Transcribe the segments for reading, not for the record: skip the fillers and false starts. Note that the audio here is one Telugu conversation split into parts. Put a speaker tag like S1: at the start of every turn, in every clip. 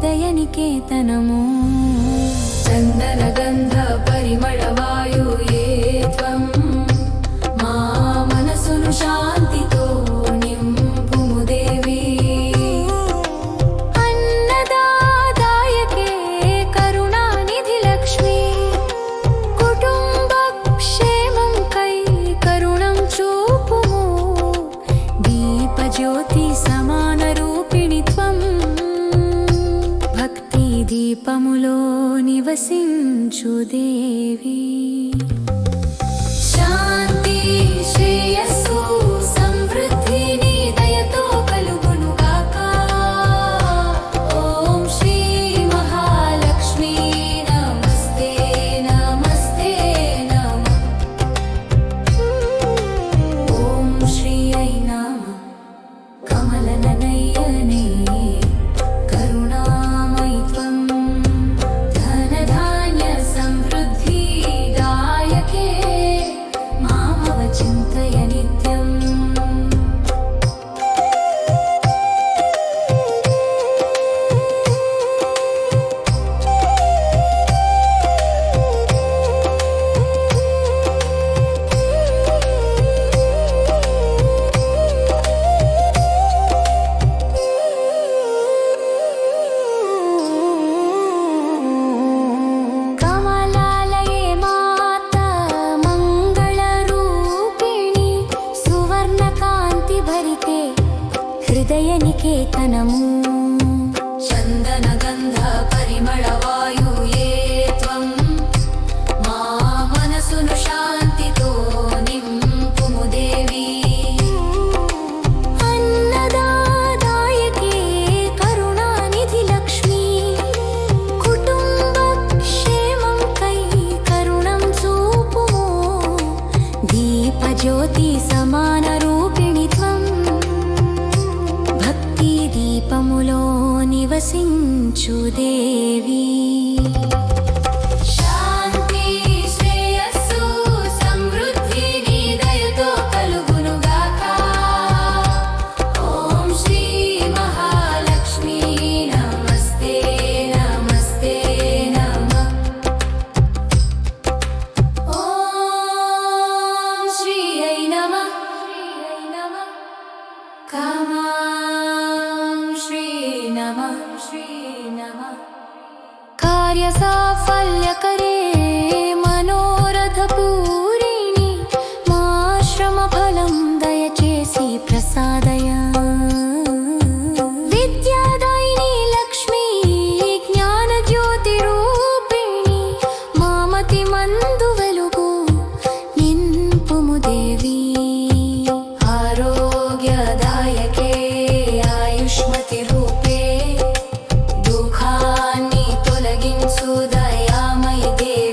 S1: हृदयनिकेतनमु चन्दनगन्ध परिमळवायुये त्वं मा मनसुनु शान्तितो निम्पुमु देवी अन्नदायके करुणानिधि लक्ष्मी कुटुम्बक्षेमं कै करुणं चूपुमु दीपज्योति समानरूपिणि त्वं దీపములో నివసించు దేవి శాంతి శ్రేయస్సు సమృద్ధి నీ దయతో కలుగును గాక ఓం శ్రీ మహాలక్ష్మీ నమస్తే నమస్తే నమః ఓం శ్రీ ఐ నమః కమలననయనే हृदयनिकेतनमु चन्दनगन्ध परिमळवायुये त्वं मा मनसुनु शान्तितो निम्पुमु देवी अन्नदायके करुणानिधि लक्ष्मी कुटुम्बक्षेमं कै करुणं चूपुमु दीपज्योति समानरूपिणि त्वं దీపములో నివసించు దేవి శాంతి శ్రేయస్సు సమృద్ధి నీ దయతో కలుగును గాక ఓం శ్రీ మహాలక్ష్మీ నమస్తే నమస్తే నమః ఓం శ్రీ ఐ నమః కామా కార్యసాఫల్యకరే మనోరథపూరిణి మా శ్రమఫలం దయచేసి ప్రసాదయ విద్యాదాయిని లక్ష్మీ జ్ఞానజ్యోతి రూపిణి మామతి మందు వెలుగు నింపుము దేవి ఆరోగ్యదాయకే ఆయుష్మతి రూపే దయామయి దేవి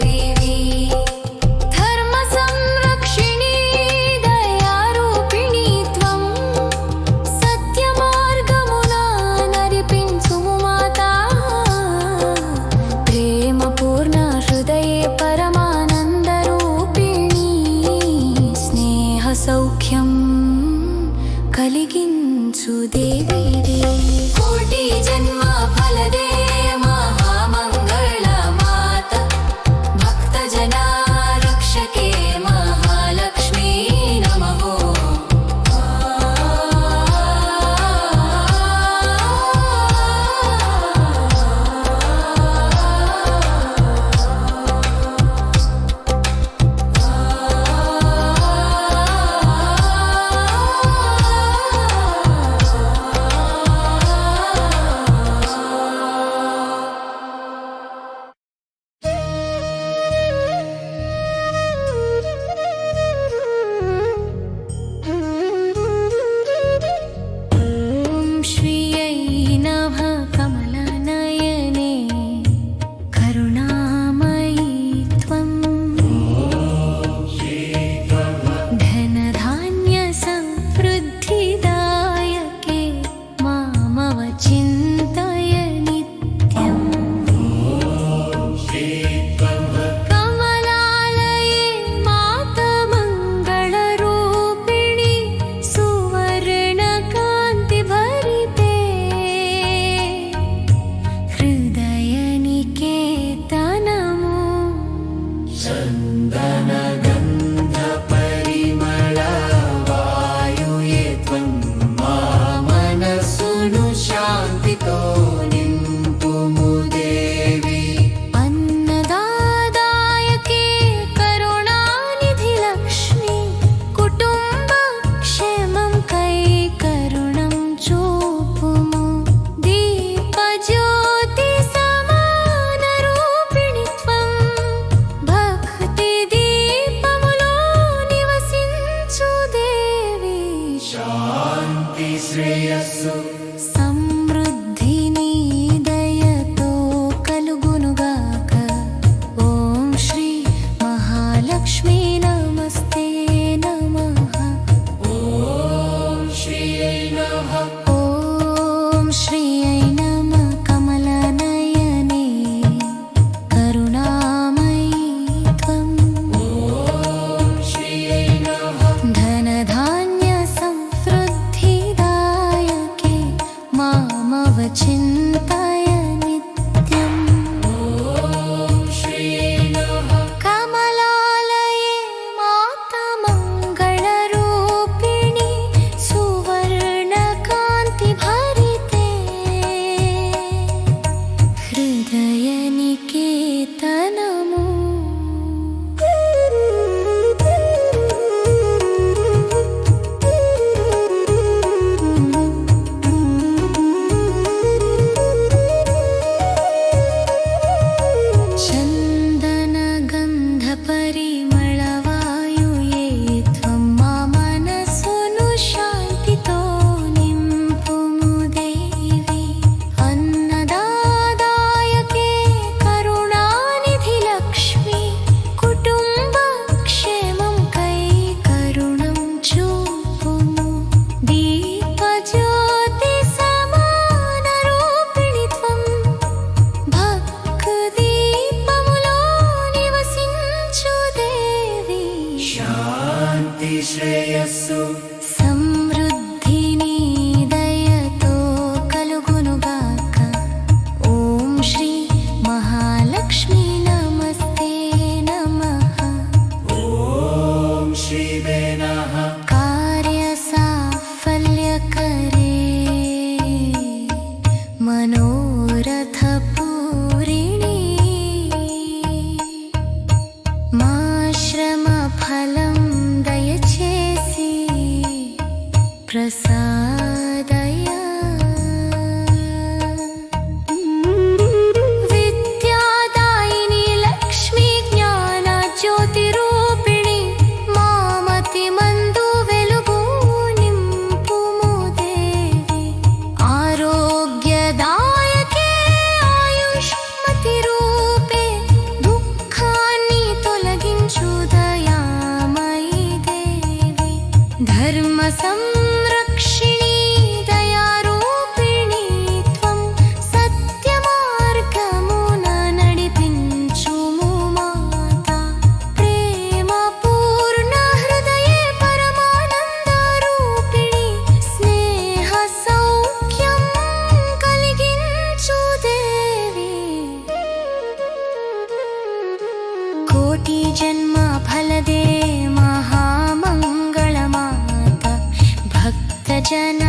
S1: जन